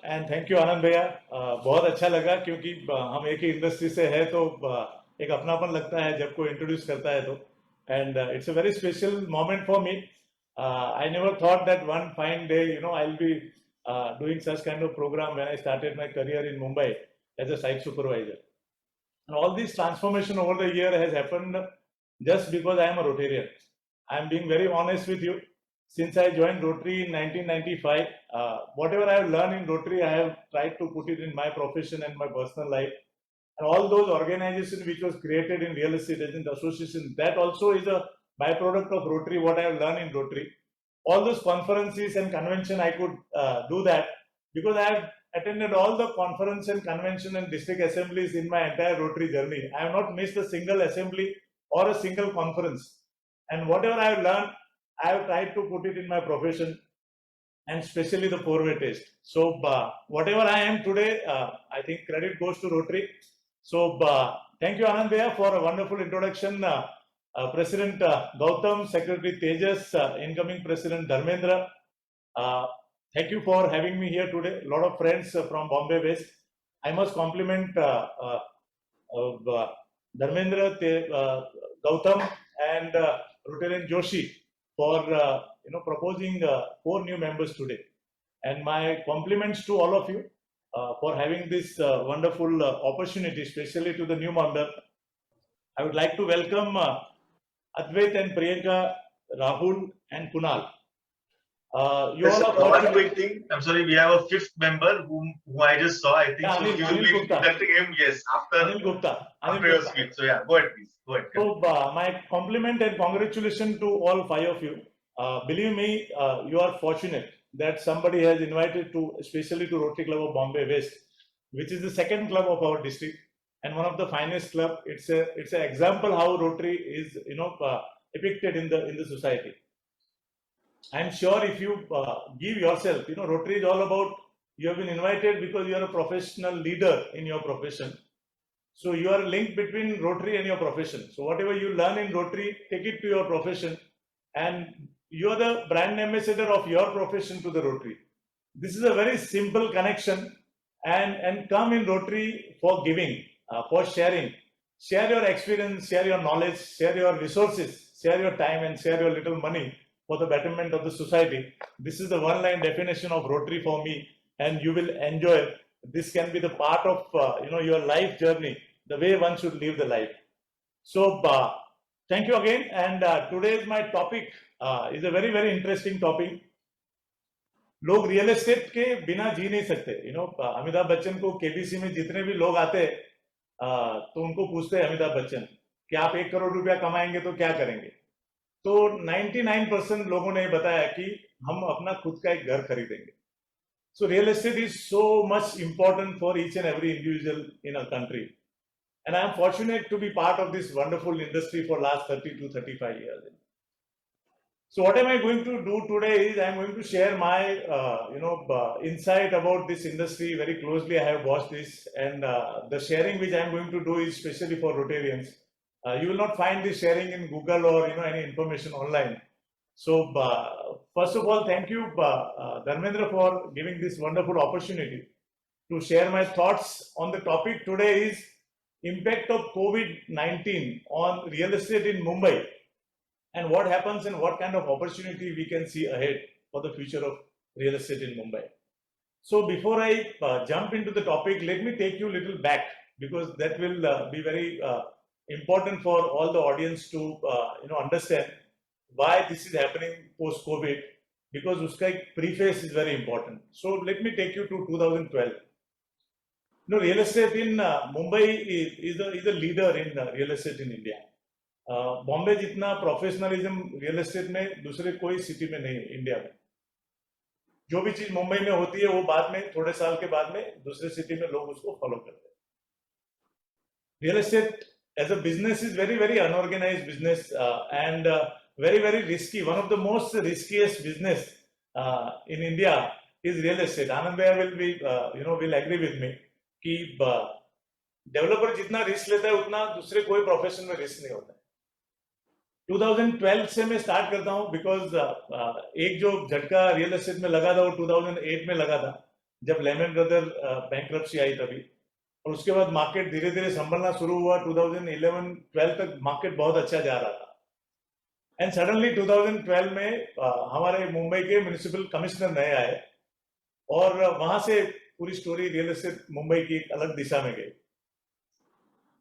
And thank you आनंद भैया। बहुत अच्छा लगा क्योंकि हम एक ही इंडस्ट्री से है तो एक अपनापन लगता है जब कोई इंट्रोड्यूस करता है तो। And it's a very special moment for me. I never thought that one fine day I will be doing such kind of program when I started my career in Mumbai as a site supervisor. And all this transformation over the year has happened just because I am a Rotarian. I am being very honest with you. Since I joined Rotary in 1995, whatever I have learned in Rotary, I have tried to put it in my profession and my personal life. And all those organizations which was created in real estate agent association, that also is a byproduct of Rotary, what I have learned in Rotary. All those conferences and convention, I could do that because I have attended all the conference and convention and district assemblies in my entire Rotary journey. I have not missed a single assembly or a single conference. And whatever I have learned, I have tried to put it in my profession, and especially the four-way test. So whatever I am today, I think credit goes to Rotary. So thank you, Anand Bhaiya, for a wonderful introduction. President Gautam, Secretary Tejas, incoming President Dharmendra. Thank you for having me here today. A lot of friends from Bombay West. I must compliment Dharmendra, Gautam, and Rotarian Joshi for proposing 4 new members today. And my compliments to all of you for having this wonderful opportunity, especially to the new member. I would like to welcome Advait and Priyanka, Rahul and Kunal. You Yes, all are one quick thing. I'm sorry, we have a 5th member whom I just saw. I think Yeah, so. Anil- You Anil will be Gupta. inducting him. Yes, after Anil Gupta. after your speech. So yeah, go ahead, please. Go ahead. So my compliment and congratulations to all 5 of you. Believe me, you are fortunate that somebody has invited to, especially to Rotary Club of Bombay West, which is the second club of our district and one of the finest club. It's an example how Rotary is depicted in the society. I'm sure if you give yourself, Rotary is all about, you have been invited because you are a professional leader in your profession. So you are a link between Rotary and your profession. So whatever you learn in Rotary, take it to your profession, and you are the brand ambassador of your profession to the Rotary. This is a very simple connection, and come in Rotary for giving, for sharing. Share your experience, share your knowledge, share your resources, share your time, and share your little money for the betterment of the society. This is the one-line definition of Rotary for me, and you will enjoy it. This can be the part of your life journey, the way one should live the life. So thank you again. And today's my topic is a very, very interesting topic. लोग real estate के बिना जी नहीं सकते. अमिताभ बच्चन को KBC में जितने भी लोग आते तो उनको पूछते हैं अमिताभ बच्चन कि आप 1 करोड़ रुपया कमाएंगे तो क्या करेंगे. तो 99% लोगों ने बताया कि हम अपना खुद का एक घर खरीदेंगे. So real estate is so much important for each and every individual in our country. And I am fortunate to be part of this wonderful industry for last 30 to 35 years. So what am I going to do today is I am going to share my insight about this industry very closely. I have watched this, and the sharing which I am going to do is especially for Rotarians. You will not find this sharing in Google or any information online. So first of all, thank you Dharmendra for giving this wonderful opportunity to share my thoughts on the topic today is impact of COVID-19 on real estate in Mumbai, and what happens and what kind of opportunity we can see ahead for the future of real estate in Mumbai. So before I jump into the topic, let me take you a little back, because that will be very important for all the audience to understand why this is happening post-COVID, because uska ek preface is very important. So let me take you to 2012. Real estate in Mumbai is a leader in real estate in India. Bombay जितना professionalism real estate में दूसरे कोई city में नहीं है India में. जो भी चीज मुंबई में होती है वो बाद में थोड़े साल के बाद में दूसरे सिटी में लोग उसको फॉलो करते हैं. Real estate as a business is very very unorganised business and very very risky. One of the most riskiest business in India is real estate. Anand Bhaiya will be will agree with me कि developer जितना risk लेता है उतना दूसरे कोई profession में risk नहीं होता है. 2012 से मैं स्टार्ट करता हूं बिकॉज एक जो झटका रियल एस्टेट में लगा था वो 2008 में लगा था. जब लेमन ब्रदर बैंक्रप्सी आई तभी, और उसके बाद मार्केट धीरे धीरे संभलना शुरू हुआ। 2011-12 तक मार्केट बहुत अच्छा जा रहा था, एंड सडनली 2012 में हमारे मुंबई के म्युनिसिपल कमिश्नर नए आए, और वहां से पूरी स्टोरी रियल एस्टेट मुंबई की एक अलग दिशा में गई।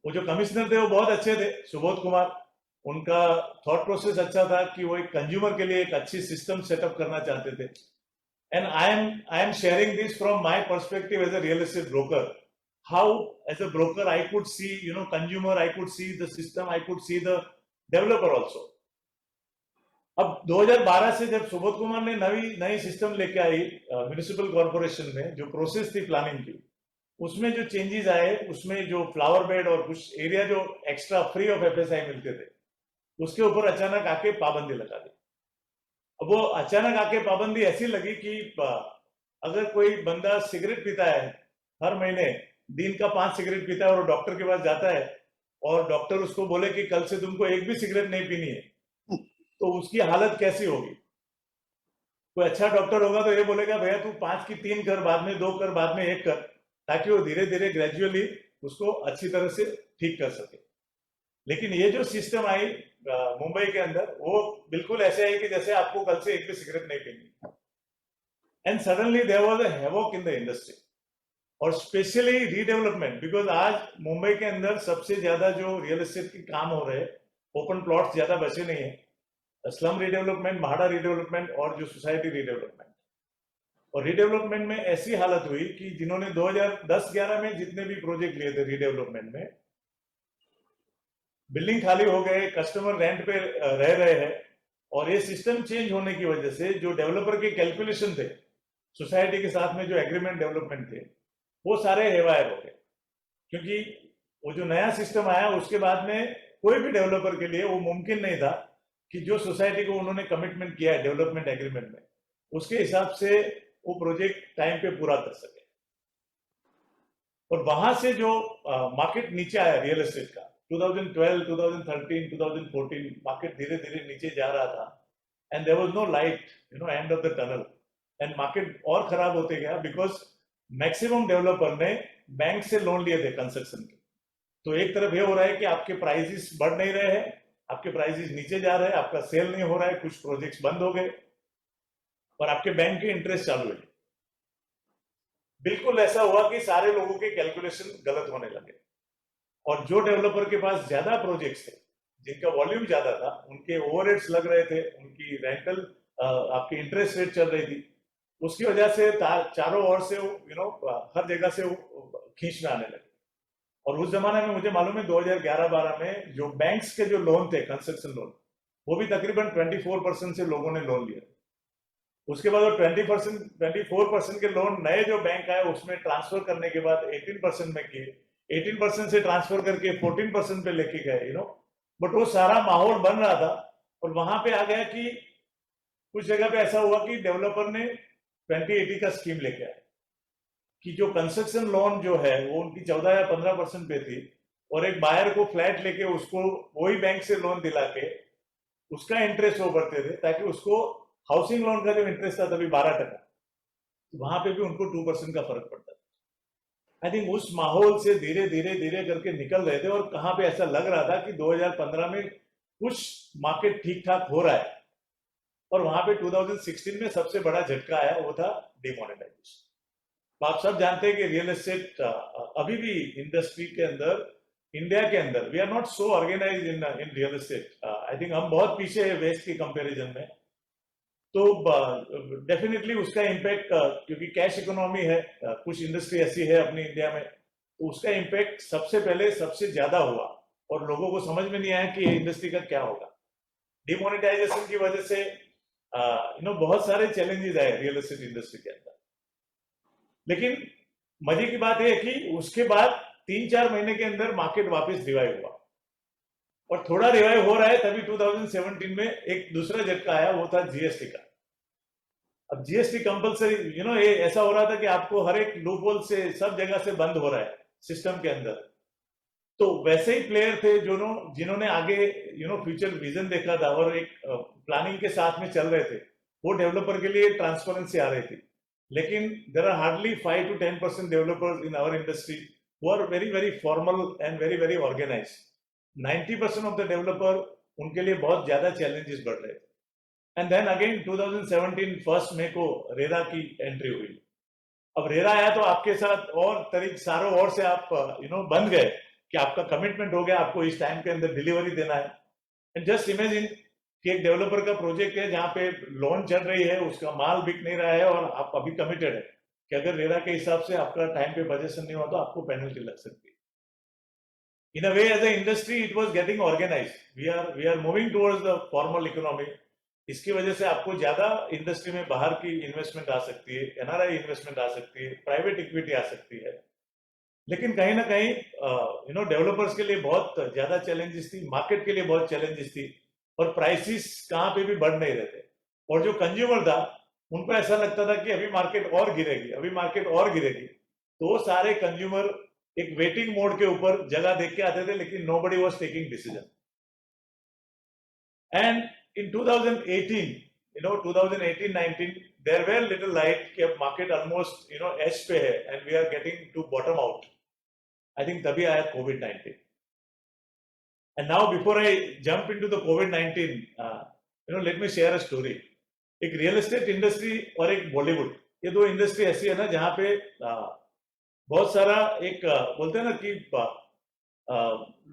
वो जो कमिश्नर थे वो बहुत अच्छे थे, सुबोध कुमार। उनका थॉट प्रोसेस अच्छा था कि वो एक कंज्यूमर के लिए एक अच्छी सिस्टम सेटअप करना चाहते थे। And I am sharing this from my perspective as a real estate broker, how as a broker I could see, consumer, I could see the system, I could see the developer also. अब 2012 से जब सुबोध कुमार ने नई system लेके आई municipal corporation में, जो process थी planning की, उसमें जो चेंजेस आए, उसमें जो फ्लावर बेड और कुछ एरिया जो एक्स्ट्रा फ्री ऑफ एफएसआई मिलते थे, उसके ऊपर अचानक आके पाबंदी लगा दी। अब वो अचानक आके पाबंदी ऐसी लगी कि अगर कोई बंदा सिगरेट पीता है, हर महीने दिन का 5 सिगरेट पीता है, और डॉक्टर के पास जाता है और डॉक्टर उसको बोले कि कल से तुमको एक भी सिगरेट नहीं पीनी है, तो उसकी हालत कैसी होगी? कोई अच्छा डॉक्टर होगा तो ये बोलेगा भैया तू 5 की 3 कर, बाद में 2 कर, बाद में 1 कर, ताकि वो धीरे धीरे ग्रेजुअली उसको अच्छी तरह से ठीक कर सके। लेकिन ये जो सिस्टम आई मुंबई के अंदर, वो बिल्कुल ऐसे आई कि जैसे आपको कल से एक भी सिगरेट नहीं पीनी, and suddenly there was a havoc in the industry, और स्पेशली रीडेवलपमेंट, बिकॉज आज मुंबई के अंदर सबसे ज्यादा जो रियल एस्टेट के काम हो रहे हैं, ओपन प्लॉट्स ज्यादा बचे नहीं है, स्लम रीडेवलपमेंट, भाड़ा रीडेवलपमेंट और जो सोसाइटी रीडेवलपमेंट। और रीडेवलपमेंट में ऐसी हालत हुई कि जिन्होंने 2010-11 में जितने भी प्रोजेक्ट लिए थे रीडेवलपमेंट में, बिल्डिंग खाली हो गए, कस्टमर रेंट पे रह रहे हैं, और ये सिस्टम चेंज होने की वजह से जो डेवलपर के कैलकुलेशन थे, सोसाइटी के साथ में जो एग्रीमेंट डेवलपमेंट थे, वो सारे हेवायर हो गए। क्योंकि वो जो नया सिस्टम आया, उसके बाद में कोई भी डेवलपर के लिए वो मुमकिन नहीं था कि जो सोसाइटी को उन्होंने कमिटमेंट किया है डेवलपमेंट एग्रीमेंट में, उसके हिसाब से वो प्रोजेक्ट टाइम पे पूरा कर सके। और वहां से जो मार्केट नीचे आया रियल एस्टेट का, 2012, 2013, 2014 मार्केट धीरे धीरे नीचे जा रहा था, and there was no light, end of the tunnel, and market और खराब होते गया, बिकॉज मैक्सिमम डेवलपर ने बैंक से लोन लिए थे कंस्ट्रक्शन के। तो एक तरफ ये हो रहा है कि आपके प्राइसेस बढ़ नहीं रहे हैं, आपके प्राइसेस नीचे जा रहे हैं, आपका सेल नहीं हो रहा है, कुछ प्रोजेक्ट्स बंद हो गए, और आपके बैंक के इंटरेस्ट चालू है। बिल्कुल ऐसा हुआ कि सारे लोगों के कैलकुलेशन गलत होने लगे, और जो डेवलपर के पास ज्यादा प्रोजेक्ट्स थे, जिनका वॉल्यूम ज्यादा था, उनके ओवरहेड्स लग रहे थे, उनकी रेंटल आपकी इंटरेस्ट रेट चल रही थी, उसकी वजह से चारों ओर से हर जगह से खींच में आने लगे। और उस जमाने में मुझे मालूम है 2011-12 में जो बैंक्स के जो लोन थे, कंस्ट्रक्शन लोन, वो भी तकरीबन 24% से लोगों ने लोन लिया। उसके बाद वो 24% के लोन नए जो बैंक आए उसमें ट्रांसफर करने के बाद 18% में किए, 18% से ट्रांसफर करके 14% पे लेके गए, बट वो सारा माहौल बन रहा था। और वहां पे आ गया कि कुछ जगह पे ऐसा हुआ कि डेवलपर ने 2080 का स्कीम लेके आया कि जो कंस्ट्रक्शन लोन जो है वो उनकी 14 या 15% पे थी, और एक बायर को फ्लैट लेके उसको वही बैंक से लोन दिला के उसका इंटरेस्ट वो भरते थे, ताकि उसको हाउसिंग लोन का जो इंटरेस्ट था तभी 12%, वहां पे भी उनको 2% का फर्क पड़ता था। आई थिंक उस माहौल से धीरे धीरे धीरे करके निकल रहे थे, और कहां पे ऐसा लग रहा था कि 2015 में कुछ मार्केट ठीक ठाक हो रहा है, और वहां पे 2016 में सबसे बड़ा झटका आया, वो था डिमोनेटाइजेशन। आप सब जानते हैं कि रियल एस्टेट अभी भी इंडस्ट्री के अंदर, इंडिया के अंदर, we are not so organise in real estate. I think हम बहुत पीछे है वेस्ट की कंपैरिजन में। तो डेफिनेटली उसका इम्पैक्ट, क्योंकि कैश इकोनॉमी है, कुछ इंडस्ट्री ऐसी है अपनी इंडिया में, तो उसका इम्पैक्ट सबसे पहले सबसे ज्यादा हुआ, और लोगों को समझ में नहीं आया कि ये इंडस्ट्री का क्या होगा। डिमोनेटाइजेशन की वजह से बहुत सारे चैलेंजेस आए रियल एस्टेट इंडस्ट्री के अंदर। लेकिन मजे की बात यह है कि उसके बाद 3-4 महीने के अंदर मार्केट वापस रिवाइव हुआ, और थोड़ा रिवाइव हो रहा है तभी 2017 में एक दूसरा झटका आया, वो था जीएसटी का। अब जीएसटी कंपलसरी, ये ऐसा हो रहा था कि आपको हर एक लूपहोल से सब जगह से बंद हो रहा है सिस्टम के अंदर। तो वैसे ही प्लेयर थे जिन्होंने आगे फ्यूचर विजन देखा था और एक प्लानिंग के साथ में चल रहे थे, वो डेवलपर के लिए ट्रांसपेरेंसी आ रही थी। लेकिन there are hardly 5 to 10% developers in our industry who are very very formal and very very organise. 90% of the developer, उनके लिए बहुत ज्यादा चैलेंजेस बढ़ रहे थे. And then again 2017 first May को रेरा की एंट्री हुई. अब रेरा आया तो आपके साथ और तरीक सारों ओर से आप बंध गए कि आपका कमिटमेंट हो गया, आपको इस टाइम के अंदर डिलीवरी देना है. एंड जस्ट इमेजिन कि एक डेवलपर का प्रोजेक्ट है जहां पे लोन चल रही है, उसका माल बिक नहीं रहा है और आप अभी कमिटेड है कि अगर रेरा के हिसाब से आपका टाइम पे पोजीशन नहीं हुआ तो आपको पेनल्टी लग सकती है. In a way, as an industry, it was getting organized. We are moving towards the formal economy. इसकी वजह से आपको ज्यादा इंडस्ट्री में बाहर की इन्वेस्टमेंट आ सकती है, एनआरआई इन्वेस्टमेंट आ सकती है, प्राइवेट इक्विटी आ सकती है. लेकिन कहीं ना कहीं डेवलपर्स के लिए बहुत ज्यादा चैलेंजेस थी, मार्केट के लिए बहुत चैलेंजेस थी, और प्राइसेस कहाँ पे भी बढ़ नहीं रहे थे. और जो कंज्यूमर था, उनको ऐसा लगता था कि अभी मार्केट और गिरेगी, अभी मार्केट और गिरेगी. तो वो सारे कंज्यूमर एक वेटिंग मोड के ऊपर जगह देख के आते थे, लेकिन nobody was taking decision. And in 2018, 2018-19, there were little light कि अब market almost edge पे है and we are getting to bottom out. I think तभी आया COVID-19. And now before I jump into the COVID-19, let me share a story. एक real estate industry और एक बॉलीवुड, ये दो इंडस्ट्री ऐसी है ना जहाँ पे बहुत सारा एक बोलते हैं ना कि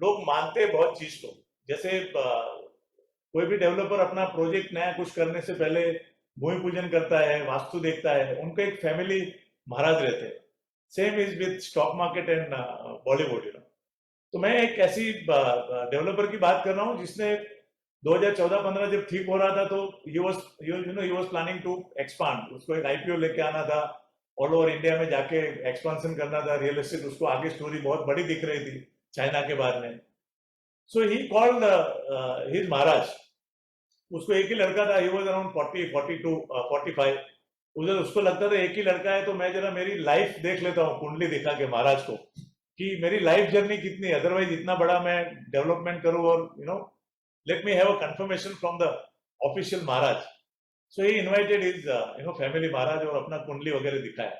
लोग मानते हैं बहुत चीज को. जैसे कोई भी डेवलपर अपना प्रोजेक्ट नया कुछ करने से पहले भूमि पूजन करता है, वास्तु देखता है, उनका एक फैमिली महाराज रहते हैं. Same is with stock market and Bollywood. तो मैं एक ऐसी डेवलपर की बात कर रहा हूँ जिसने 2014-15 जब ठीक हो रहा था तो he was planning to expand. उसको एक आईपीओ लेके आना था, ऑल ओवर इंडिया में जाके एक्सपांशन करना था रियल एस्टेट. उसको आगे स्टोरी बहुत बड़ी दिख रही थी चाइना के बाद में. So he called his महाराज. उसको एक ही लड़का था, he was around 40, 42, 45. उसको लगता था एक ही लड़का है तो मैं जरा मेरी लाइफ देख लेता हूँ, कुंडली दिखा के महाराज को कि मेरी लाइफ जर्नी कितनी है, अदरवाइज इतना बड़ा मैं डेवलपमेंट करूँ और let me have a confirmation from the official महाराज. So he invited his family महाराज और अपना कुंडली वगैरह दिखाया.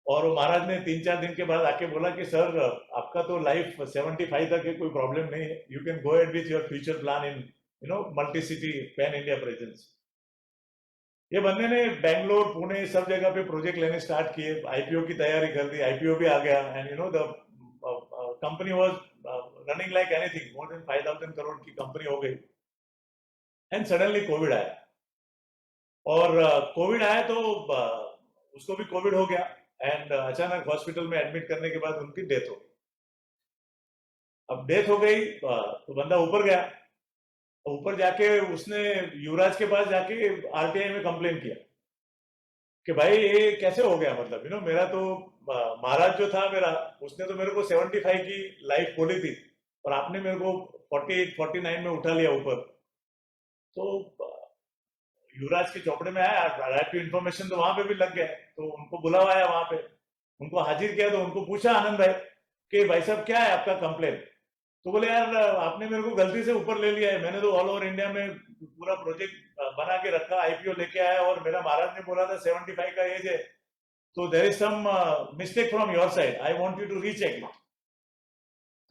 और महाराज ने 3-4 दिन के बाद आके बोला कि सर आपका तो लाइफ 75 तक है, कोई प्रॉब्लम नहीं है, you can go ahead with your future plan in multi city pan India presence. ये बंदे ने बेंगलोर, पुणे सब जगह पे प्रोजेक्ट लेने स्टार्ट किए, आईपीओ की तैयारी कर दी, आईपीओ भी आ गया. And the company was running like anything. More than 5,000 crore की कंपनी हो गई. एंड सडनली कोविड आया. और कोविड आया तो उसको भी कोविड हो गया. एंड अचानक हॉस्पिटल में एडमिट करने के बाद उनकी डेथ हो गई. अब डेथ हो गई तो बंदा ऊपर गया. ऊपर जाके उसने युवराज के पास जाके आरटीआई में कंप्लेन किया कि भाई ये कैसे हो गया, मतलब मेरा तो महाराज जो था मेरा, उसने तो मेरे को 75 की लाइफ बोली थी और आपने मेरे को 48-49 में उठा लिया ऊपर. तो युवराज के चौपड़े में आया, राइट टू इन्फॉर्मेशन तो वहां पे भी लग गया. तो उनको बुलावाया, वहां पे उनको हाजिर किया. तो उनको पूछा आनंद भाई कि भाई साहब क्या है आपका कंप्लेन. तो बोले यार आपने मेरे को गलती से ऊपर ले लिया है, मैंने तो ऑल ओवर इंडिया में पूरा प्रोजेक्ट बना के रखा, आईपीओ लेके आया और मेरा महाराज ने बोला था 75 का एज है, तो there is some mistake from your side, I want you to recheck it.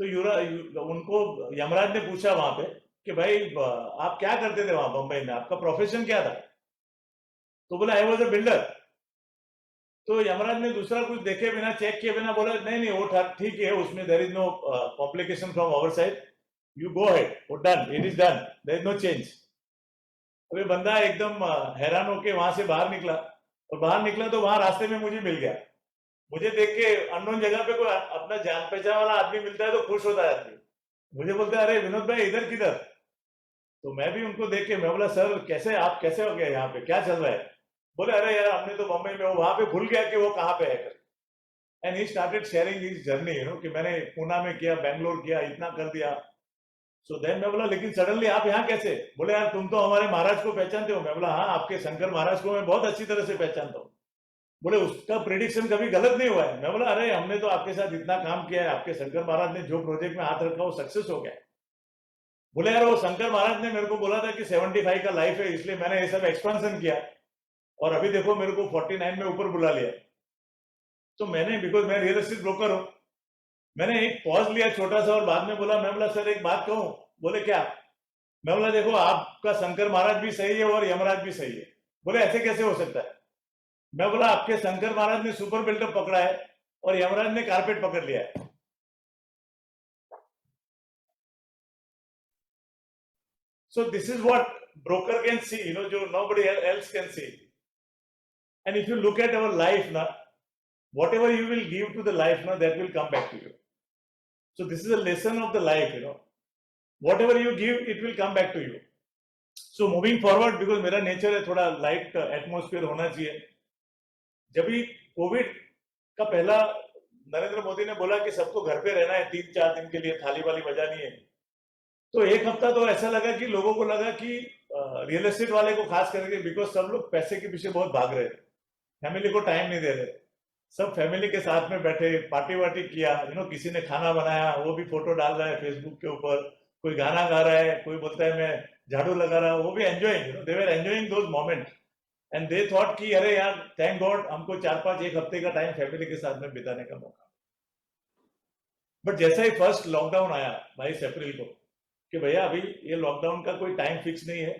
तो उनको यमराज ने पूछा वहां पे कि भाई आप क्या करते थे वहां बम्बई में, आपका प्रोफेशन क्या था. तो बोला आई वाज अ बिल्डर. तो यमराज ने दूसरा कुछ देखे बिना, चेक किए बिना बोला नहीं नहीं वो ठीक है, उसमें there is no complication from our side, you go ahead, वो done, it is done, there is no change. अबे बंदा एकदम हैरान होके वहां से बाहर निकला. और बाहर निकला तो वहां रास्ते में मुझे मिल गया. मुझे देख के अननोन जगह पे कोई अपना जान पहचान वाला आदमी मिलता है तो खुश होता है आदमी. मुझे बोलते हैं अरे विनोद भाई इधर किधर. तो मैं भी उनको देख के मैं बोला सर कैसे आप कैसे हो गए यहाँ पे, क्या चल रहा है. बोले अरे यार हमने तो बम्बई में वहां पे भूल गया कि वो कहाँ पे है. And he started sharing his journey कि मैंने पुणे में किया, बेंगलोर किया, इतना कर दिया. सो देन मैं बोला लेकिन सडनली आप यहाँ कैसे. बोले यार तुम तो हमारे महाराज को पहचानते हो. मैं बोला हाँ आपके शंकर महाराज को मैं बहुत अच्छी तरह से पहचानता हूँ. बोले उसका प्रिडिक्शन कभी गलत नहीं हुआ है. मैं बोला अरे हमने तो आपके साथ इतना काम किया है, आपके शंकर महाराज ने जो प्रोजेक्ट में हाथ रखा वो सक्सेस हो गया. बोले यार वो शंकर महाराज ने मेरे को बोला था कि 75 का लाइफ है, इसलिए मैंने ये सब एक्सपेंशन किया और अभी देखो मेरे को 49 में ऊपर बुला लिया। तो मैंने, बिकॉज मैं रियल एस्टेट ब्रोकर हूं, मैंने एक पॉज लिया छोटा सा और बाद में बोला, मैं बोला सर एक बात कहूं? बोले क्या? मैं बोला देखो आपका शंकर महाराज भी सही है और यमराज भी सही है। बोले ऐसे कैसे हो सकता है? मैं बोला आपके शंकर महाराज ने सुपर बिल्डर पकड़ा है और यमराज ने कारपेट पकड़ लिया है। So this is what broker can see, जो nobody else can see. And if you look at our life now, whatever you will give to the life now, that will come back to you. So this is a lesson of the life, whatever you give, it will come back to you. So moving forward, because मेरा nature है थोड़ा light atmosphere होना चाहिए। जब भी Covid का पहला नरेंद्र मोदी ने बोला कि सबको घर पे रहना है 3-4 दिन के लिए, थाली वाली बजानी है, तो एक हफ्ता तो ऐसा लगा कि लोगों को लगा कि रियल एस्टेट वाले को खास करके, बिकॉज सब लोग पैसे के पीछे बहुत भाग रहे थे, फैमिली को टाइम नहीं दे रहे, सब फैमिली के साथ में बैठे पार्टी वार्टी किया, किसी ने खाना बनाया वो भी फोटो डाल रहा है फेसबुक के ऊपर, कोई गाना गा रहा है, कोई बोलता है मैं झाड़ू लगा रहा हूँ, वो भी enjoying, they were enjoying those moment and they thought कि अरे यार थैंक गॉड हमको 4-5 एक हफ्ते का टाइम फैमिली के साथ में बिताने का मौका। बट जैसा ही फर्स्ट लॉकडाउन आया 22 अप्रैल को कि भैया अभी ये लॉकडाउन का कोई टाइम फिक्स नहीं है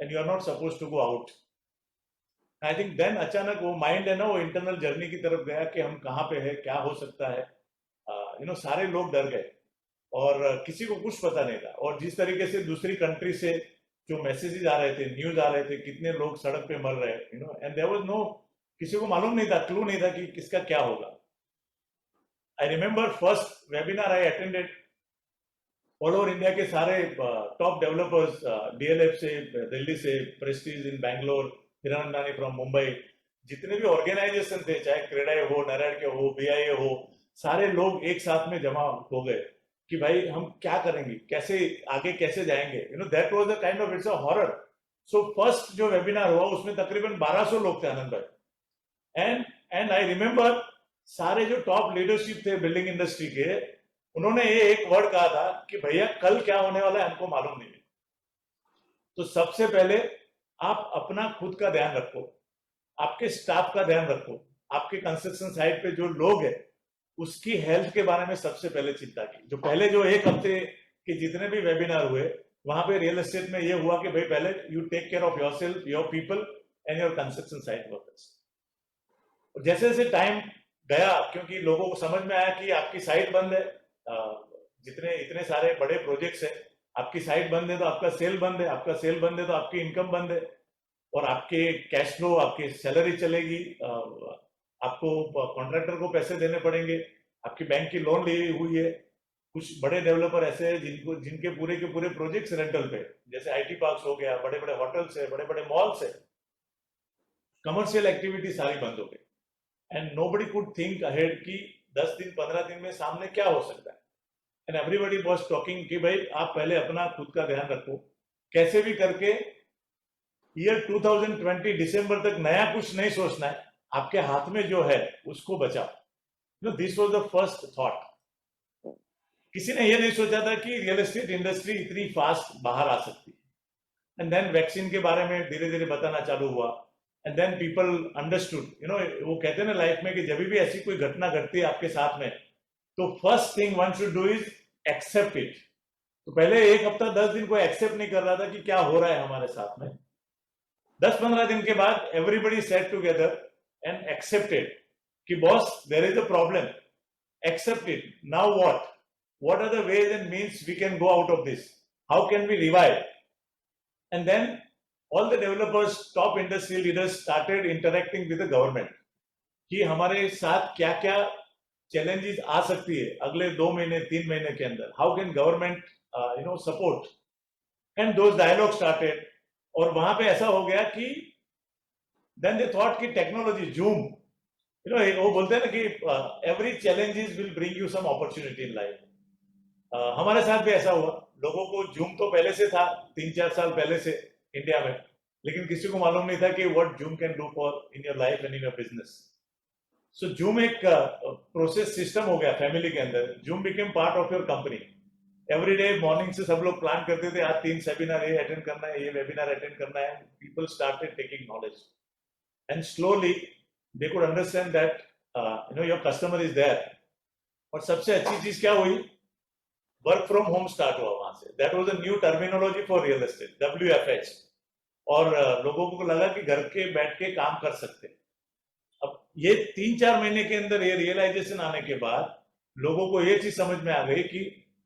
and you are not suppose to go out, I think then अचानक वो माइंड है ना, वो इंटरनल जर्नी की तरफ गया कि हम कहाँ पे है, क्या हो सकता है, सारे लोग डर गए और किसी को कुछ पता नहीं था। और जिस तरीके से दूसरी कंट्री से जो मैसेजेस आ रहे थे, न्यूज आ रहे थे, कितने लोग सड़क पे मर रहे हैं, एंड देयर वाज नो, किसी को मालूम नहीं था, क्लू नहीं था कि किसका क्या होगा। I remember first webinar I attended, all over India के सारे टॉप डेवलपर्स, डीएलएफ से, दिल्ली से, Prestige in Bangalore, Hiranandani from Mumbai, जितने भी ऑर्गेनाइजेशन थे, चाहे क्रेडाई हो, नारायण के हो, बीआईए हो, सारे लोग एक साथ में जमा हो गए कि भाई हम क्या करेंगे, कैसे आगे कैसे जाएंगे, that was the kind of, it's a horror. So first जो वेबिनार हुआ उसमें तकरीबन 1200 लोग थे आनंद भाई, एंड आई रिमेम्बर सारे जो टॉप लीडरशिप थे बिल्डिंग इंडस्ट्री के, उन्होंने ये एक वर्ड कहा था कि भैया कल क्या होने वाला है हमको मालूम नहीं है, तो सबसे पहले आप अपना खुद का ध्यान रखो, आपके स्टाफ का ध्यान रखो, आपके कंस्ट्रक्शन साइट पे जो लोग हैं उसकी हेल्थ के बारे में सबसे पहले चिंता की। जो पहले जो एक हफ्ते के जितने भी वेबिनार हुए वहां पे रियल एस्टेट में ये हुआ कि भाई पहले you take care of yourself, your people and your construction site workers. जैसे जैसे टाइम गया, क्योंकि लोगों को समझ में आया कि आपकी साइट बंद है, जितने इतने सारे बड़े प्रोजेक्ट्स हैं, आपकी साइट बंद है तो आपका सेल बंद है, आपका सेल बंद है तो आपकी इनकम बंद है, और आपके कैश फ्लो, आपकी सैलरी चलेगी, आपको कॉन्ट्रैक्टर को पैसे देने पड़ेंगे, आपकी बैंक की लोन ली हुई है। कुछ बड़े डेवलपर ऐसे हैं जिनके पूरे के पूरे प्रोजेक्ट्स रेंटल पे, जैसे आईटी पार्क्स हो गया, बड़े बड़े होटल्स है, बड़े बड़े मॉल्स है, कमर्शियल एक्टिविटी सारी बंद हो गई and nobody could think ahead कि 10 दिन 15 दिन में सामने क्या हो सकता है। एंड एवरीबडी वाज टॉकिंग कि भाई आप पहले अपना खुद का ध्यान रखो, कैसे भी करके ईयर 2020 दिसंबर तक नया कुछ नहीं सोचना है, आपके हाथ में जो है उसको बचाओ। This was the first thought. किसी ने ये नहीं सोचा था कि रियल एस्टेट इंडस्ट्री इतनी फास्ट बाहर आ सकती है। एंड देन वैक्सीन के बारे में धीरे धीरे बताना चालू हुआ एंड देन पीपल अंडरस्टूड, वो कहते हैं ना लाइफ में कि जब भी ऐसी कोई घटना घटती है आपके साथ में, तो first thing one should do is accept it. तो पहले एक हफ्ता 10 दिन कोई एक्सेप्ट नहीं कर रहा था कि क्या हो रहा है हमारे साथ में। 10-15 दिन के बाद everybody set together and accepted कि boss there is a problem, accept it, now what are the ways and means we can go out of this, how can we revive? And then all the developers, top industry leaders started interacting with the government कि हमारे साथ क्या क्या challenges आ सकती है अगले 2 महीने 3 महीने के अंदर, how can government support, and those dialogues started। और वहां पे ऐसा हो गया कि then they thought कि टेक्नोलॉजी, जूम, वो बोलते हैं ना कि every challenges will bring you some opportunity in life। हमारे साथ भी ऐसा हुआ, लोगों को जूम तो पहले से था, 3-4 साल पहले से इंडिया में, लेकिन किसी को मालूम नहीं था कि what zoom can do for in your life and in your business. So zoom एक प्रोसेस सिस्टम हो गया फैमिली के अंदर। Zoom became part of your company. Every day morning से सब लोग प्लान करते थे, आज 3 सेमिनार ये अटेंड करना है, ये वेबिनार अटेंड करना है। People started taking knowledge. and slowly they could understand that your customer is there. और सबसे अच्छी चीज क्या हुई, वर्क फ्रॉम होम स्टार्ट हुआ वहां से. That was a new terminology for real estate, WFH. और लोगों को लगा कि घर के बैठ के काम कर सकते हैं. अब ये 3-4 महीने के अंदर ये रियलाइजेशन आने के बाद लोगों को ये चीज समझ में आ गई कि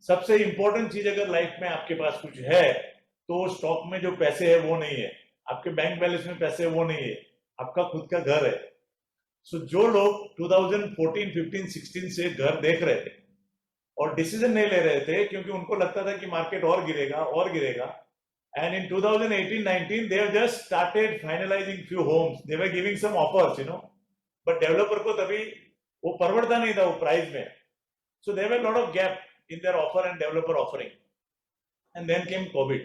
सबसे इंपॉर्टेंट चीज अगर लाइफ में आपके पास कुछ है तो स्टॉक में जो पैसे है वो नहीं है, आपके बैंक बैलेंस में पैसे है वो नहीं है, आपका खुद का घर है. सो जो लोग 2014, 15, 16 से घर देख रहे थे और डिसीजन नहीं ले रहे थे क्योंकि उनको लगता था कि मार्केट और गिरेगा, and in 2018, 19 they have just started finalizing few homes. They were giving some offers, but developer को तभी वो परवड़ता नहीं था वो प्राइस में. So there were a lot of gap in their offer and developer offering. And then came COVID.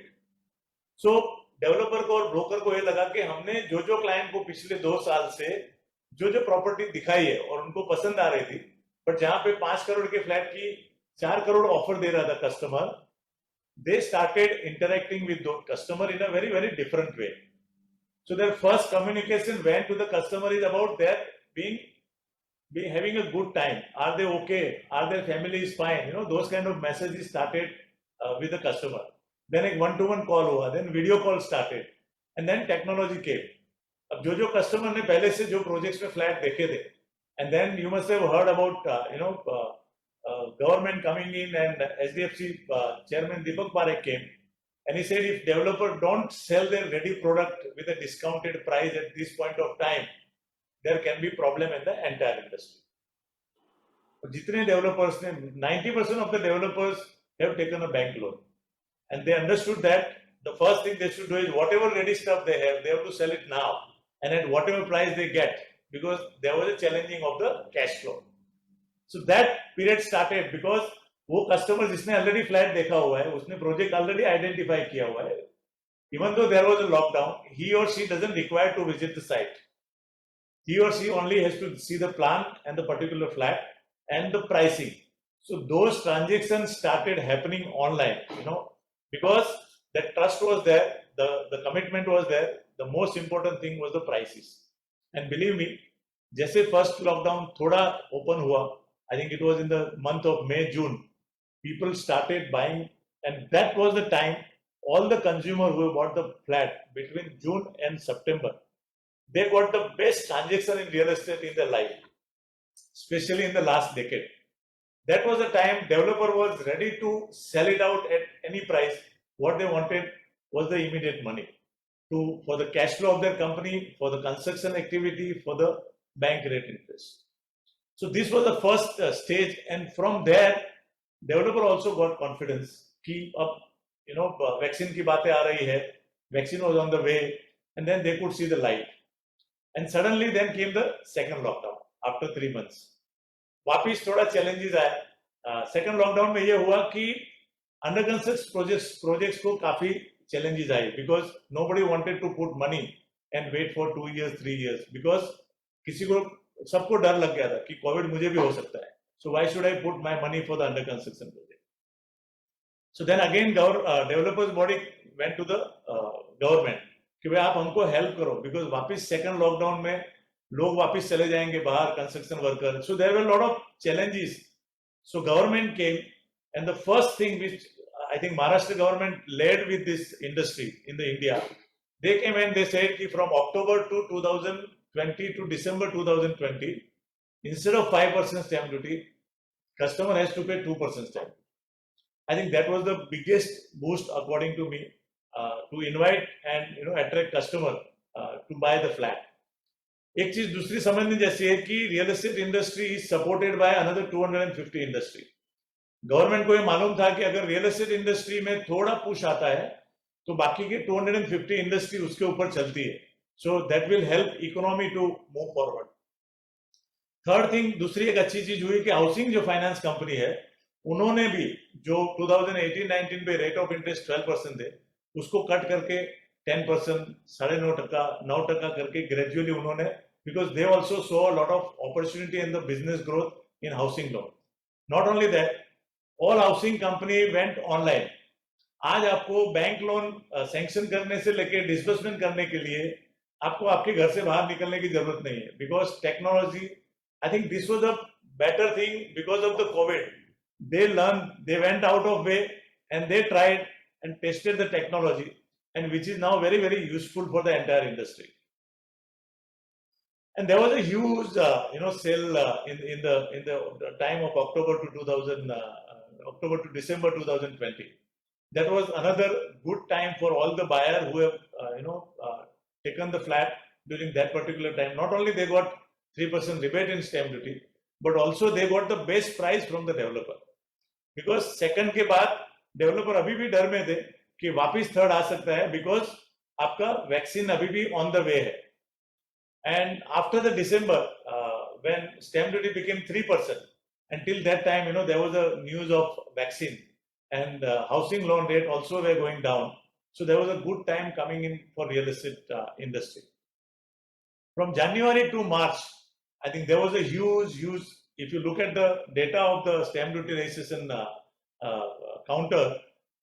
So developer को और broker को ये लगा कि हमने जो क्लाइंट को पिछले 2 साल से जो प्रॉपर्टी दिखाई है और उनको पसंद आ रही थी, बट जहां पे 5 करोड़ के फ्लैट की 4 करोड़ ऑफर दे रहा था customer, they started interacting with the customer in a very, very different way. So their first communication went to the customer is about their having a good time. Are they okay? Are their family is fine? Those kind of messages started with the customer. Then a one-to-one call हुआ, then video call started, and then technology came. अब जो customer ने पहले से जो projects में flat देखे थे, and then you must have heard about government coming in, and SDFC chairman Deepak Parekh came and he said if developer don't sell their ready product with a discounted price at this point of time, there can be problem in the entire industry. जितने developers ने 90% of the developers have taken a bank loan, and they understood that the first thing they should do is whatever ready stuff they have to sell it now and at whatever price they get, because there was a challenging of the cash flow. So that period started because वो customer जिसने already flat देखा हुआ है, उसने project already identify किया हुआ है, even though there was a lockdown, he or she doesn't require to visit the site. He or she only has to see the plan and the particular flat and the pricing. So those transactions started happening online, because the trust was there, the commitment was there. The most important thing was the prices. And believe me, जैसे first lockdown थोड़ा open हुआ, I think it was in the month of May, June, people started buying, and that was the time all the consumers who bought the flat between June and September, they got the best transaction in real estate in their life, especially in the last decade. That was the time developer was ready to sell it out at any price. What they wanted was the immediate money for the cash flow of their company, for the construction activity, for the bank rate interest. So this was the first stage, and from there, developer also got confidence कि अब vaccine की बातें आ रही है, vaccine was on the way, and then they could see the light. And suddenly then came the second lockdown after 3 months. वापिस थोड़ा challenges आया. Second lockdown में ये हुआ कि under construction projects को काफी challenges आए, because nobody wanted to put money and wait for 2 years, 3 years, because सबको डर लग गया था कि कोविड मुझे भी हो सकता है. So why should I put my money for the under construction project? So then again developers body went to the government कि भाई आप हमको हेल्प करो, because वापस सेकंड लॉकडाउन में लोग वापस चले जाएंगे बाहर, construction worker. So there were a lot of challenges. So government came, and the first thing which I think Maharashtra government led with this industry in the India, they came and they said कि from October to 2020 to December 2020, instead of 5% stamp duty, customer has to pay 2% stamp. I think that was the biggest boost, according to me, to invite and attract customer to buy the flat. एक चीज दूसरी समझने जैसी है कि real estate industry is supported by another 250 industry. Government को ये मालूम था कि अगर रियल एस्टेट इंडस्ट्री में थोड़ा पुश आता है तो बाकी के 250 इंडस्ट्री उसके ऊपर चलती है. So that will help economy to move forward. Third thing, दूसरी एक अच्छी चीज हुई कि हाउसिंग जो फाइनेंस कंपनी है, उन्होंने भी जो 2018-19 पे रेट ऑफ इंटरेस्ट 12% थे, उसको कट करके 10%, 9.5%, 9% करके ग्रेजुअली उन्होंने, because they also saw a lot of opportunity in the business growth in housing loan. Not only that, all housing company went online. आज आपको बैंक लोन सैंक्शन करने से लेके डिसबर्समेंट करने के लिए आपको आपके घर से बाहर निकलने की जरूरत नहीं है, because technology, I think this was a better thing because of the Covid. They learned, they went out of way and they tried and tested the technology, and which is now very, very useful for the entire industry. And there was a huge, sale in the time of October to 2000, October to December 2020. That was another good time for all the buyers who have, taken the flat during that particular time. Not only they got 3% rebate in stamp duty, but also they got the best price from the developer. Because second के बाद developer अभी भी डर में थे कि वापस third आ सकता है, बिकॉज आपका वैक्सीन अभी भी ऑन द वे है. And after the December when stamp duty became 3%, until that time, there was a news of vaccine, and housing loan rate also were going down. So there was a good time coming in for real estate industry. From January to March, I think there was a huge, if you look at the data of the stamp duty registration counter,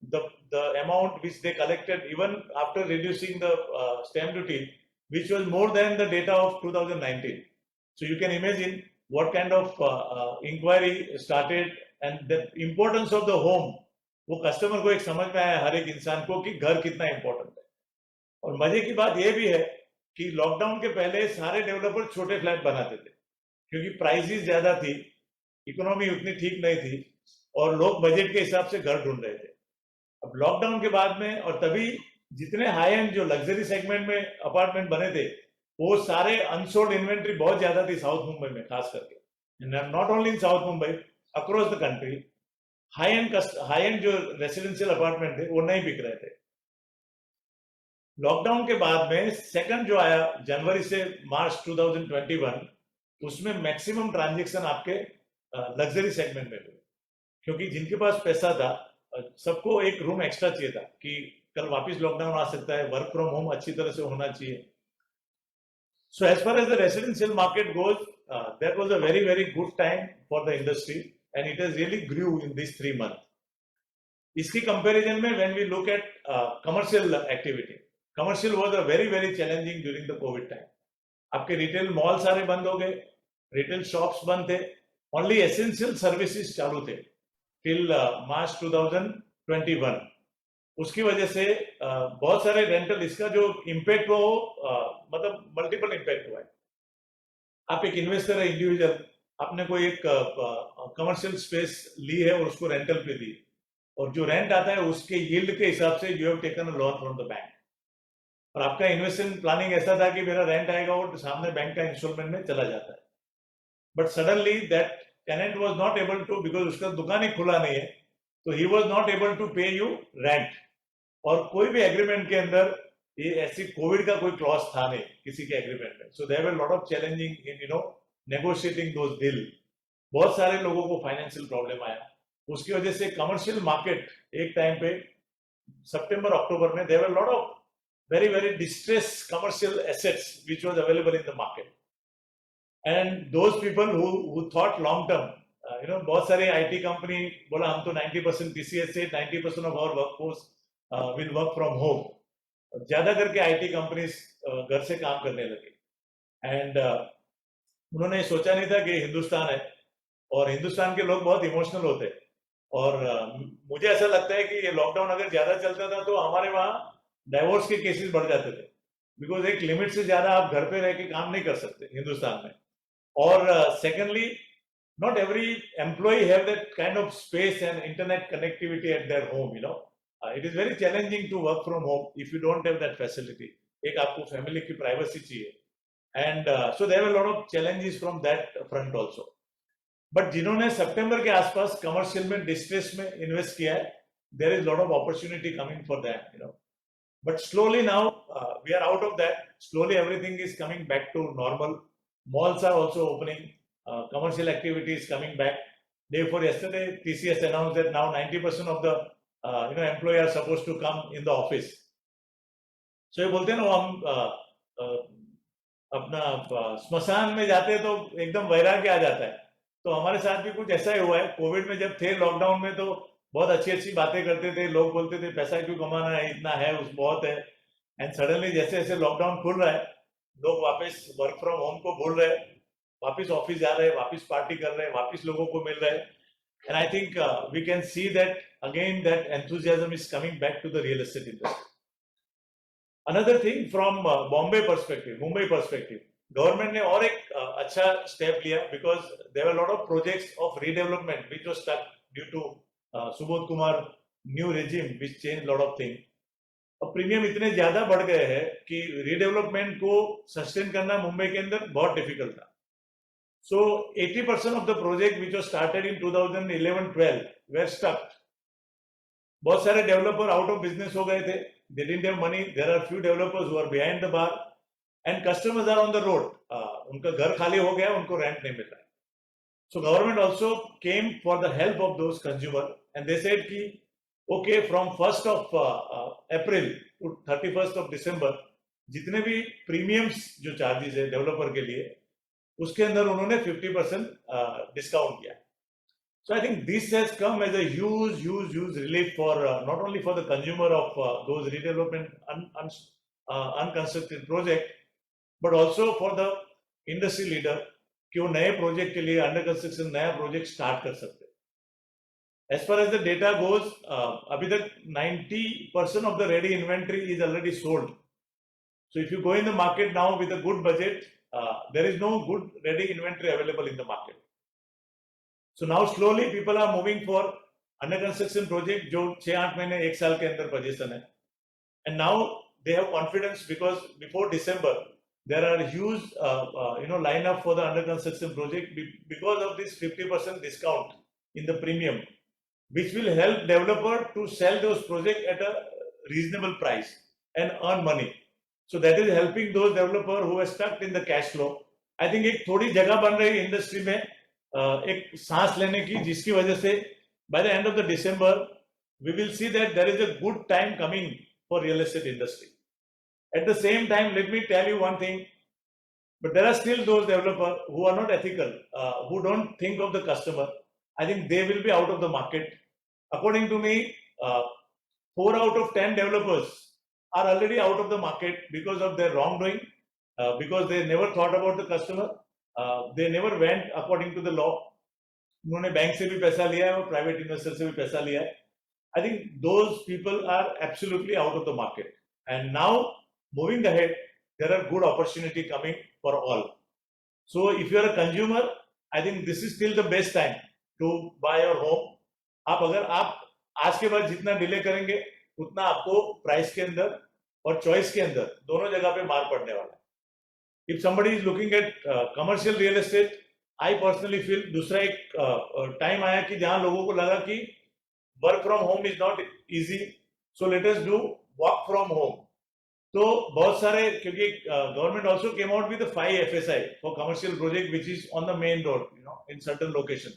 the amount which they collected even after reducing the stamp duty, which was more than the data of 2019. So you can imagine what kind of inquiry started, and the importance of the home, वो customer को एक समझ में आया, हर एक इंसान को, कि घर कितना इंपॉर्टेंट है. और मजे की बात यह भी है कि लॉकडाउन के पहले सारे डेवलपर छोटे फ्लैट बनाते थे, क्योंकि प्राइसेस ज्यादा थी, इकोनॉमी उतनी ठीक नहीं थी, और लोग बजट के हिसाब से घर ढूंढ रहे थे. अब लॉकडाउन के बाद में, और तभी जितने हाई एंड जो लग्जरी सेगमेंट में अपार्टमेंट बने थे, वो सारे अनसोल्ड इन्वेंट्री बहुत ज्यादा थी साउथ मुंबई में खास करके, not only in south Mumbai, across the country. High and जो रेसिडेंशियल अपार्टमेंट थे वो नहीं बिक रहे थे. लॉकडाउन के बाद में सेकंड जो आया जनवरी से मार्च 2021, उसमें मैक्सिमम ट्रांजैक्शन आपके लग्जरी सेगमेंट में हुए, क्योंकि जिनके पास पैसा था, सबको एक रूम एक्स्ट्रा चाहिए था कि कल वापस लॉकडाउन आ सकता है, वर्क फ्रॉम होम अच्छी तरह से होना चाहिए. So as far as the residential market goes, that was a very, very good time for the industry, and it has really grew in these 3 months. इसकी कंपैरिजन में when we look at commercial activity, commercial was a very, very challenging during the COVID time. आपके retail mall सारे बंद हो गए, retail shops बंद थे, only essential services चालू थे टिल मार्च 2021. उसकी वजह से बहुत सारे रेंटल, इसका जो इम्पैक्ट हो, मतलब मल्टीपल इम्पैक्ट हुआ है. आप एक इन्वेस्टर है, इंडिविजुअल, आपने कोई एक कमर्शियल स्पेस ली है और उसको रेंटल पे दी, और जो रेंट आता है उसके यील्ड के हिसाब से you have taken a loan from the bank, और आपका इन्वेस्टमेंट प्लानिंग ऐसा था कि मेरा रेंट आएगा और सामने बैंक का इंस्टॉलमेंट में चला जाता है. But suddenly that tenant was not able to, because उसका दुकान ही खुला नहीं है, तो he was not able to pay you rent. और कोई भी एग्रीमेंट के अंदर ये ऐसी कोविड का कोई क्लॉज था नहीं किसी के एग्रीमेंट में. So there were lot of challenging in negotiating those deal. बहुत सारे लोगों को फाइनेंशियल प्रॉब्लम आया. उसकी वजह से कमर्शियल मार्केट एक टाइम पे सितंबर अक्टूबर में, there were lot of very, very distressed commercial assets which was available in the market, and those people who thought long term, बहुत सारे IT कंपनी बोला हम तो 90% TCS से 90% of our workforce will work from home. ज्यादा करके IT companies घर से काम करने लगे, एंड उन्होंने सोचा नहीं था कि हिंदुस्तान है, और हिंदुस्तान के लोग बहुत इमोशनल होते हैं, और मुझे ऐसा लगता है कि ये लॉकडाउन अगर ज्यादा चलता था तो हमारे वहाँ डाइवोर्स के केसेस बढ़ जाते थे, बिकॉज एक लिमिट से ज्यादा आप घर पे रह के काम नहीं कर सकते हिंदुस्तान में. और secondly, not every employee have that kind of space and internet connectivity at their home. It is very challenging to work from home if you don't have that facility. एक आपको फैमिली की प्राइवेसी चाहिए, and so there were lot of challenges from that front also. But जिन्होंने सितंबर के आसपास commercial में distress में इन्वेस्ट किया है, there is lot of opportunity coming for that. But slowly now we are out of that. Slowly everything is coming back to normal. Malls are also opening. Commercial activity is coming back. Day before yesterday, TCS announced that now 90% of the employees are supposed to come in the office. So ये बोलते हैं ना, हम अपना स्मशान में जाते हैं तो एकदम वैराग्य आ जाता है. तो हमारे साथ भी कुछ ऐसा ही हुआ है. कोविड में जब थे लॉकडाउन में तो बहुत अच्छी अच्छी बातें करते थे, लोग बोलते थे पैसा क्यों कमाना है, इतना है, उस बहुत है. एंड सडनली जैसे जैसे लॉकडाउन खुल रहा है, लोग वापस वर्क फ्रॉम होम को बोल रहे हैं, वापस ऑफिस जा रहे हैं, वापस पार्टी कर रहे हैं, वापस लोगों को मिल रहे हैं. And I think we can see that again that enthusiasm is coming back to the real estate industry. Another thing from Bombay perspective, Mumbai perspective, government ने और एक अच्छा step लिया because there were a lot of projects of redevelopment which was stuck due to Subodh Kumar new regime which changed a lot of things. अब premium इतने ज्यादा बढ़ गए हैं कि रीडेवलपमेंट को सस्टेन करना मुंबई के अंदर बहुत डिफिकल्ट था. So 80% of the project which was started in 2011-12 were stuck. बहुत सारे डेवलपर आउट ऑफ बिजनेस हो गए थे. They didn't have money. There are few developers who are behind the bar, and customers are on the road. उनका घर खाली हो गया, उनको रेंट नहीं मिल रहा है. So government also came for the help of those consumers, and they said कि okay, from 1st of April to 31st of December, जितने भी प्रीमियम्स जो चार्जेस है डेवलपर के लिए, उसके अंदर उन्होंने 50% डिस्काउंट किया. So I think this has come as a huge relief for not only for the consumer of those redevelopment unconstructed project, but also for the industry leader कि वो नए प्रोजेक्ट के लिए अंडर कंस्ट्रक्शन नया project start कर सकते हैं. As far as the data goes, अभी तक 90% of the ready inventory is already sold. So if you go in the market now with a good budget, there is no good ready inventory available in the market. So now slowly people are moving for under construction project जो 6-8 महीने 1 साल के अंदर position है. And now they have confidence because before December there are huge lineup for the under construction project because of this 50% discount in the premium, which will help developer to sell those projects at a reasonable price and earn money. So that is helping those developers who are stuck in the cash flow. I think एक थोड़ी जगह बन रही है industry में एक सांस लेने की, जिसकी वजह से by the end of the December we will see that there is a good time coming for real estate industry. At the same time, let me tell you one thing, but there are still those developers who are not ethical, who don't think of the customer. I think they will be out of the market. According to me, 4 out of 10 developers are already out of the market because of their wrongdoing, because they never thought about the customer, they never went according to the law. उन्होंने bank से भी पैसा लिया है और private investor से भी पैसा लिया है. I think those people are absolutely out of the market. And now, moving ahead, there are good opportunity coming for all. So if you are a consumer, I think this is still the best time to buy your home. अगर आप आज के बाद जितना delay करेंगे उतना आपको price के अंदर और चॉइस के अंदर दोनों जगह पे मार पड़ने वाला है. If somebody is looking at commercial real estate, I personally feel दूसरा एक टाइम आया कि जहां लोगों को लगा कि work from home is not easy, so let us do work from home. तो बहुत सारे, क्योंकि government also came out with 5 FSI for commercial project which is on the main road, in certain location.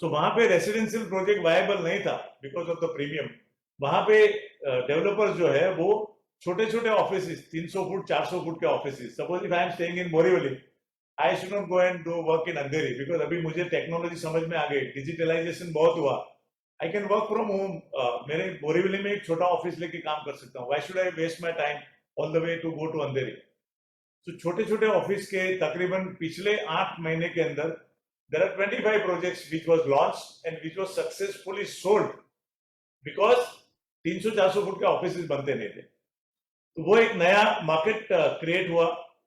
So वहां पे residential project viable नहीं था because of the premium. वहां पे डेवलपर्स जो है वो छोटे छोटे ऑफिस, 300 फुट 400 फुट के office, suppose if I am staying in Borivali, I should not go and do work in Andheri because अभी मुझे टेक्नोलॉजी समझ में आ गई, डिजिटलाइजेशन बहुत हुआ, I can work from home. मेरे बोरीवली में एक छोटा ऑफिस लेके काम कर सकता हूँ. Why should I waste my time all the way to go to Andheri. तो छोटे छोटे ऑफिस के तकरीबन पिछले 8 महीने के अंदर there are 25 projects which was launched and which was successfully sold because 300-400 foot के ऑफिस बनते नहीं थे. तो वो एक नया मार्केट क्रिएट हुआ,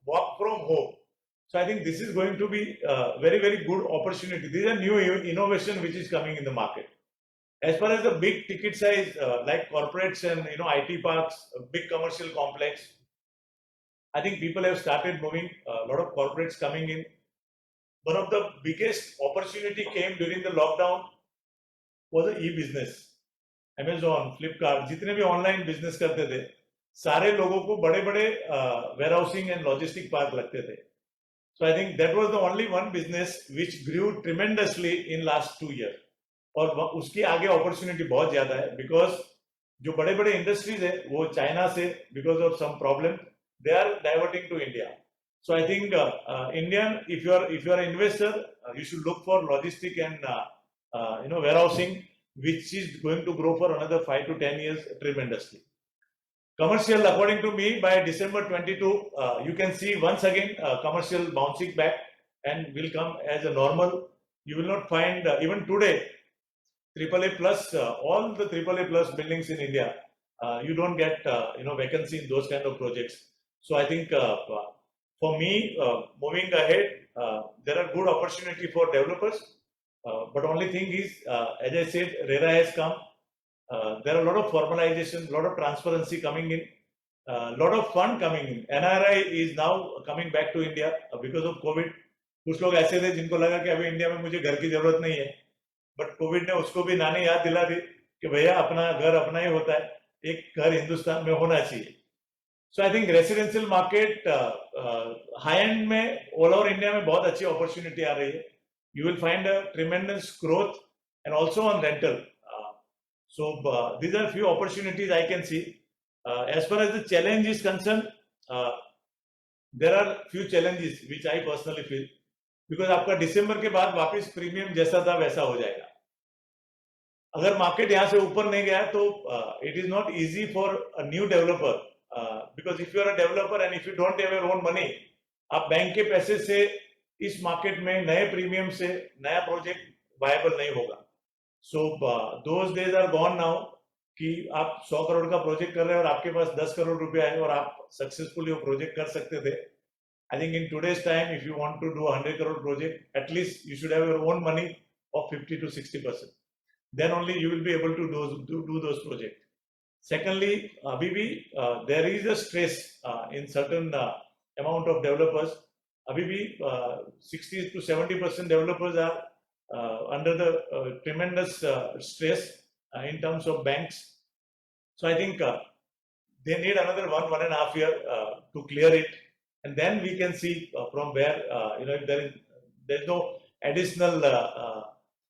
work from home. So I think this is going to be very good opportunity. These are new innovation which is coming in the market. As far as the big ticket size, like corporates and IT parks, big commercial complex, I think people have started moving. A lot of corporates coming in. One of the biggest opportunity came during the lockdown was the e-business. Amazon, Flipkart, जितने भी online business करते थे, सारे लोगों को बड़े बड़े warehousing and logistic park लगते थे. So I think that was the only one business which grew tremendously in last 2 years. और उसकी आगे अपॉर्चुनिटी बहुत ज्यादा है बिकॉज जो बड़े बड़े इंडस्ट्रीज है वो चाइना से because of some problem they are diverting to India. So I think Indian, if you are an investor, you should look for logistic and warehousing, which is going to grow for another 5 to 10 years tremendously. Commercial, according to me, by December 22, you can see once again commercial bouncing back and will come as a normal. You will not find even today AAA plus all the AAA plus buildings in India. You don't get vacancy in those kind of projects. So I think for me, moving ahead, there are good opportunity for developers. But only thing is, as I said, RERA has come. There are a lot of formalization, a lot of transparency coming in, a lot of fund coming in. NRI is now coming back to India because of COVID. कुछ लोग ऐसे थे जिनको लगा कि अभी India में मुझे घर की जरूरत नहीं है, बट कोविड ने उसको भी नानी याद दिला दी कि भैया अपना घर अपना ही होता है, एक घर हिंदुस्तान में होना चाहिए. So I think residential market high end में ऑल ओवर इंडिया में बहुत अच्छी अपॉर्चुनिटी आ रही है. You will find a tremendous growth and also on rental. So these are few opportunities I can see. As far as the challenge is concerned, there are few challenges which I personally feel, because आपका दिसंबर के बाद वापस premium जैसा था वैसा हो जाएगा. अगर मार्केट यहाँ से ऊपर नहीं गया तो it is not easy for a new developer, because if you are a developer and if you don't have your own money, आप बैंक के पैसे से इस मार्केट में नए प्रीमियम से नया प्रोजेक्ट वायबल नहीं होगा. So those days are gone now कि आप 100 करोड़ का प्रोजेक्ट कर रहे हैं और आपके पास 10 करोड़ रुपया है और आप सक्सेसफुली वो प्रोजेक्ट कर सकते थे. I think in today's time if you want to do 100 crore project, at least you should have your own money of 50 to 60%. Then only you will be able to do those projects. Secondly, abhi bhi there is a stress in certain amount of developers. अभी भी 60 to 70% developers are under the tremendous stress in terms of banks. So I think they need another 1.5 year to clear it, and then we can see from where if there's no additional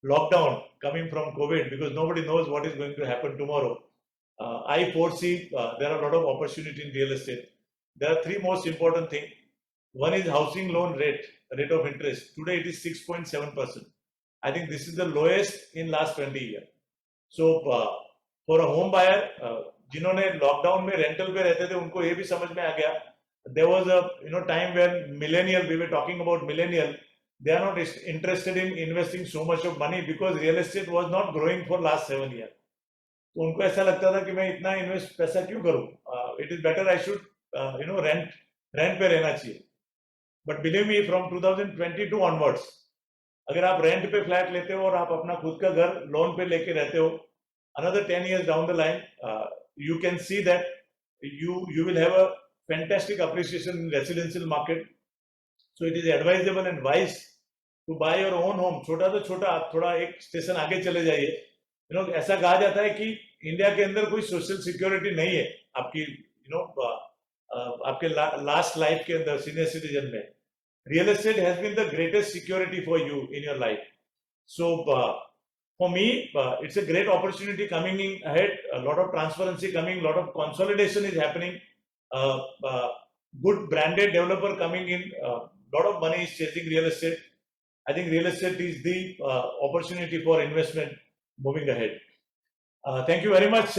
lockdown coming from COVID, because nobody knows what is going to happen tomorrow. I foresee there are a lot of opportunity in real estate. There are three most important things. One is housing loan rate of interest. Today it is 6.7%. I think this is the lowest in last 20 years. So for a home buyer, जिन्होंने lockdown में rental पे रहते थे उनको ये भी समझ में आ गया. There was a time when millennial, we were talking about millennial, they are not interested in investing so much of money because real estate was not growing for last 7 years. तो उनको ऐसा लगता था कि मैं इतना इन्वेस्ट पैसा क्यों करूं, it is better I should rent पे रहना चाहिए. But believe me, from 2022 onwards अगर आप रेंट पे फ्लैट लेते हो और आप अपना खुद का घर लोन पे लेके रहते हो, another 10 years down the line, you can see that you will have a fantastic appreciation in residential market. So it is advisable and wise to buy your own home. छोटा तो छोटा, आप थोड़ा एक स्टेशन आगे चले जाइए. ऐसा कहा जाता है कि इंडिया के अंदर कोई सोशल सिक्योरिटी नहीं है आपकी आपके लास्ट लाइफ के अंदर सीनियर सिटीजन में. Real estate has been the greatest security for you in your life. So for me, it's a great opportunity coming in ahead. A lot of transparency coming, lot of consolidation is happening. Good branded developer coming in, lot of money is chasing real estate. I think real estate is the opportunity for investment moving ahead. Thank you very much,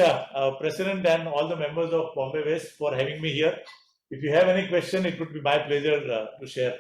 President and all the members of Bombay West for having me here. If you have any question, it would be my pleasure to share.